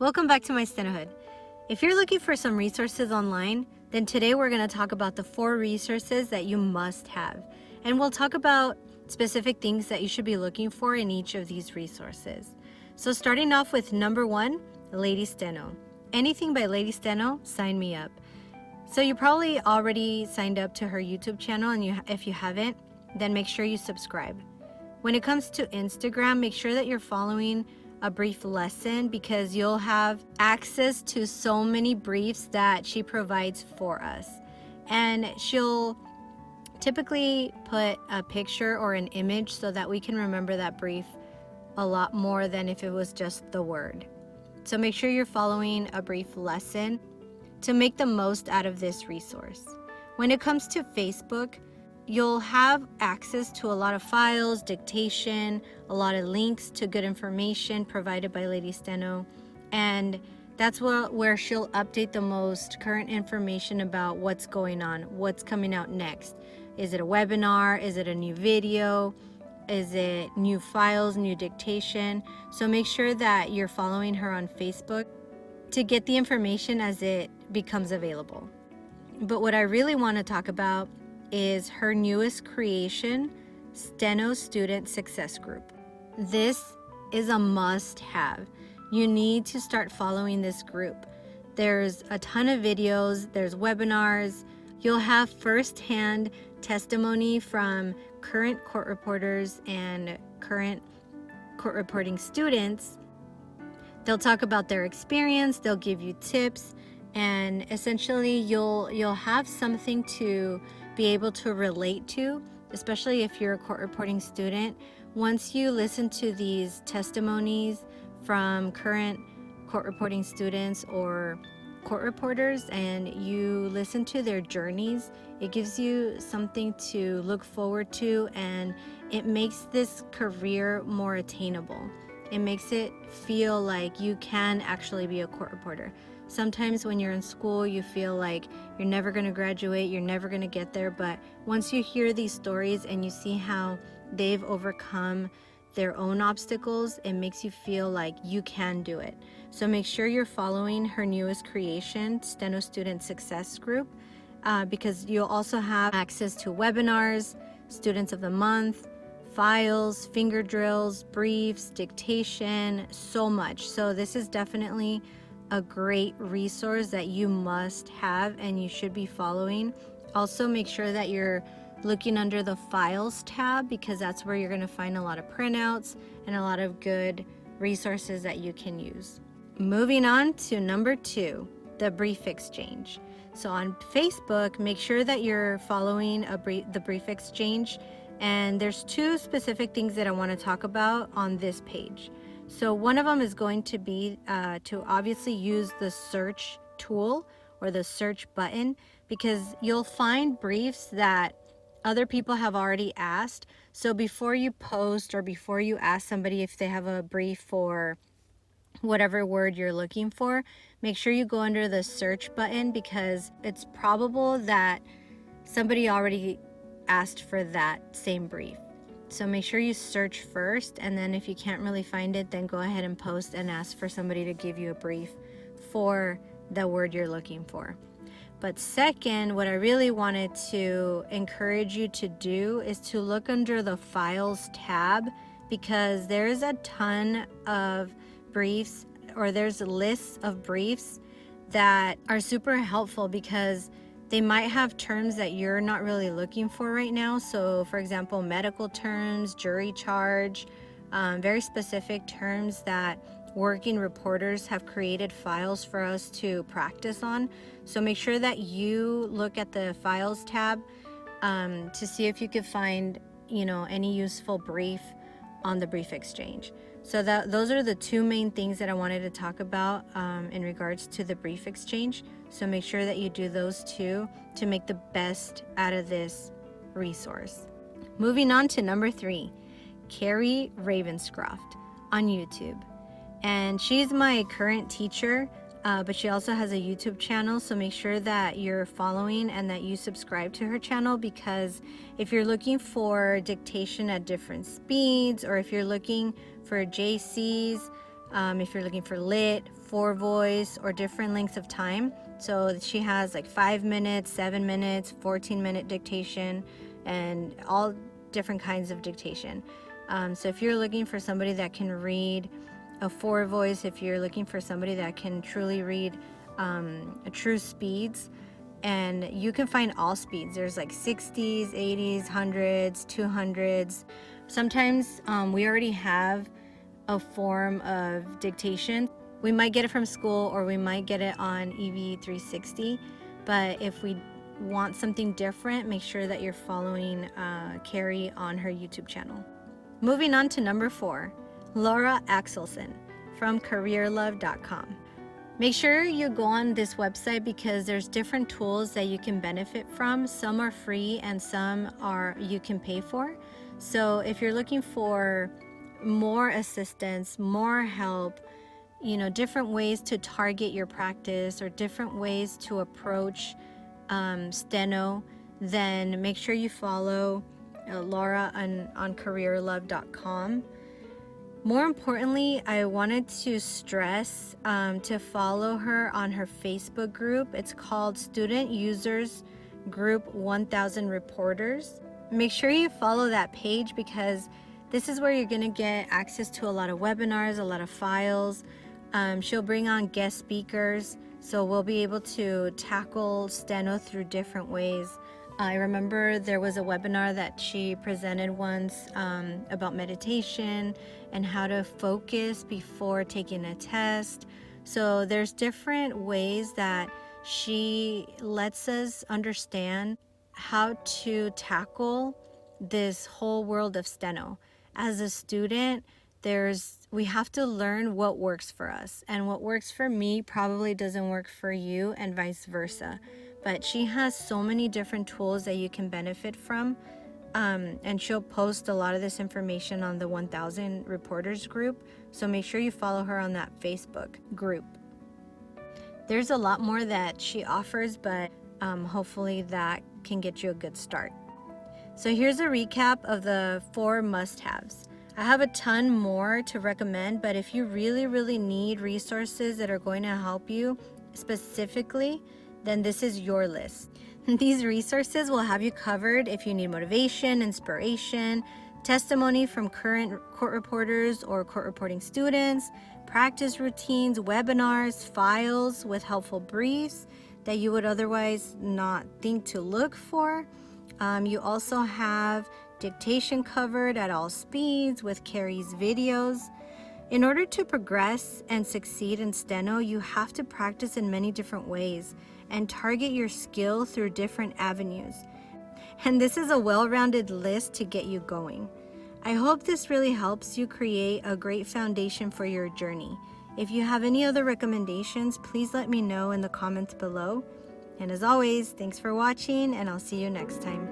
Welcome back to my Stenohood. If you're looking for some resources online, then today we're going to talk about the 4 resources that you must have. And we'll talk about specific things that you should be looking for in each of these resources. So starting off with number 1, Lady Steno. Anything by Lady Steno, sign me up. So you probably already signed up to her YouTube channel, and if you haven't, then make sure you subscribe. When it comes to Instagram, make sure that you're following a brief lesson because you'll have access to so many briefs that she provides for us. And she'll typically put a picture or an image so that we can remember that brief a lot more than if it was just the word. So make sure you're following a brief lesson to make the most out of this resource. When it comes to Facebook, you'll have access to a lot of files, dictation, a lot of links to good information provided by Lady Steno, and that's where she'll update the most current information about what's going on, what's coming out next. Is it a webinar? Is it a new video? Is it new files, new dictation? So make sure that you're following her on Facebook to get the information as it becomes available. But what I really want to talk about is her newest creation, Steno Student Success Group. This is a must-have. You need to start following this group. There's a ton of videos, there's webinars. You'll have firsthand testimony from current court reporters and current court reporting students. They'll talk about their experience, they'll give you tips, and essentially you'll have something to be able to relate to, especially if you're a court reporting student. Once you listen to these testimonies from current court reporting students or court reporters and you listen to their journeys, it gives you something to look forward to, and it makes this career more attainable. It makes it feel like you can actually be a court reporter. Sometimes when you're in school, you feel like you're never going to graduate, you're never going to get there. But once you hear these stories and you see how they've overcome their own obstacles, it makes you feel like you can do it. So make sure you're following her newest creation, Steno Student Success Group, because you'll also have access to webinars, Students of the Month, files, finger drills, briefs, dictation, so much. So this is definitely a great resource that you must have and you should be following. Also, make sure that you're looking under the files tab because that's where you're going to find a lot of printouts and a lot of good resources that you can use. Moving on to number 2, the brief exchange. So on Facebook, make sure that you're following the brief exchange, and there's 2 specific things that I want to talk about on this page. So one of them is going to be to obviously use the search tool or the search button, because you'll find briefs that other people have already asked. So before you post or before you ask somebody if they have a brief for whatever word you're looking for, make sure you go under the search button because it's probable that somebody already asked for that same brief. So make sure you search first, and then if you can't really find it, then go ahead and post and ask for somebody to give you a brief for the word you're looking for. But second, what I really wanted to encourage you to do is to look under the files tab, because there's a ton of briefs, or there's lists of briefs that are super helpful because they might have terms that you're not really looking for right now. So for example, medical terms, jury charge, very specific terms that working reporters have created files for us to practice on. So make sure that you look at the files tab to see if you could find, any useful brief on the brief exchange. So those are the 2 main things that I wanted to talk about in regards to the brief exchange. So make sure that you do those 2 to make the best out of this resource. Moving on to number 3, Carrie Ravenscroft on YouTube. And she's my current teacher, but she also has a YouTube channel. So make sure that you're following and that you subscribe to her channel, because if you're looking for dictation at different speeds, or if you're looking for JCs, if you're looking for lit, for voice, or different lengths of time. So she has like 5 minutes, 7 minutes, 14-minute dictation, and all different kinds of dictation. So if you're looking for somebody that can read a for voice, if you're looking for somebody that can truly read true speeds, and you can find all speeds. There's like 60s, 80s, 100s, 200s. Sometimes we already have a form of dictation. We might get it from school, or we might get it on EV360, but if we want something different, make sure that you're following Carrie on her YouTube channel. Moving on to number 4, Laura Axelson from careerlove.com. Make sure you go on this website because there's different tools that you can benefit from. Some are free and some are you can pay for. So if you're looking for more assistance, more help, different ways to target your practice or different ways to approach steno, then make sure you follow Laura on careerlove.com. More importantly, I wanted to stress to follow her on her Facebook group. It's called Student Users Group 1000 Reporters. Make sure you follow that page because this is where you're going to get access to a lot of webinars, a lot of files. She'll bring on guest speakers, so we'll be able to tackle steno through different ways. I remember there was a webinar that she presented once about meditation and how to focus before taking a test. So there's different ways that she lets us understand how to tackle this whole world of steno. As a student, we have to learn what works for us, and what works for me probably doesn't work for you, and vice versa. But she has so many different tools that you can benefit from, and she'll post a lot of this information on the 1000 Reporters group, so make sure you follow her on that Facebook group. There's a lot more that she offers, but hopefully that can get you a good start. So here's a recap of the 4 must-haves. I have a ton more to recommend, but if you really need resources that are going to help you specifically, then this is your list. These resources will have you covered if you need motivation, inspiration, testimony from current court reporters or court reporting students, practice routines, webinars, files with helpful briefs that you would otherwise not think to look for. You also have dictation covered at all speeds with Carrie's videos. In order to progress and succeed in steno, you have to practice in many different ways and target your skill through different avenues. And this is a well-rounded list to get you going. I hope this really helps you create a great foundation for your journey. If you have any other recommendations, please let me know in the comments below. And as always, thanks for watching, and I'll see you next time.